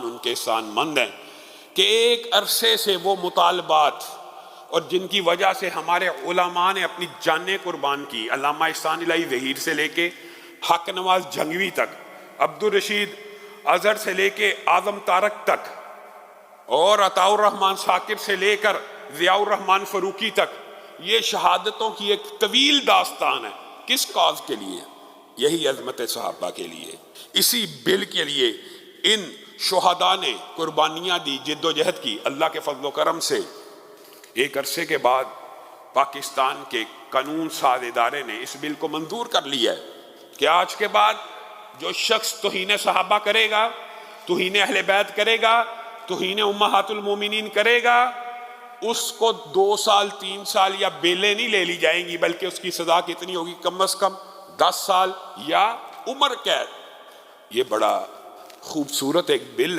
ان کے احسان مند ہیں کہ ایک عرصے سے وہ مطالبات اور جن کی وجہ سے ہمارے علماء نے اپنی جانیں قربان کی، علامہ احسان الہی ظہیر سے لے کے حق نواز جنگوی تک، عبدالرشید اظہر سے لے کے اعظم طارق تک، اور عطاء الرحمن ثاقب سے لے کر ضیاء الرحمن فروقی تک، یہ شہادتوں کی ایک طویل داستان ہے۔ کس کاز کے لیے؟ یہی عظمت صحابہ کے لیے، اسی بل کے لیے ان شہداء نے قربانیاں دی، جد و جہد کی۔ اللہ کے فضل و کرم سے ایک عرصے کے بعد پاکستان کے قانون ساز ادارے نے اس بل کو منظور کر لیا ہے کہ آج کے بعد جو شخص توہین صحابہ کرے گا، توہین اہل بیت کرے گا، توہین امہات المومنین کرے گا، اس کو 2 سال 3 سال یا بیلیں نہیں لے لی جائیں گی، بلکہ اس کی سزا کتنی ہوگی؟ کم از کم 10 سال یا عمر قید۔ یہ بڑا خوبصورت ایک بل ہے۔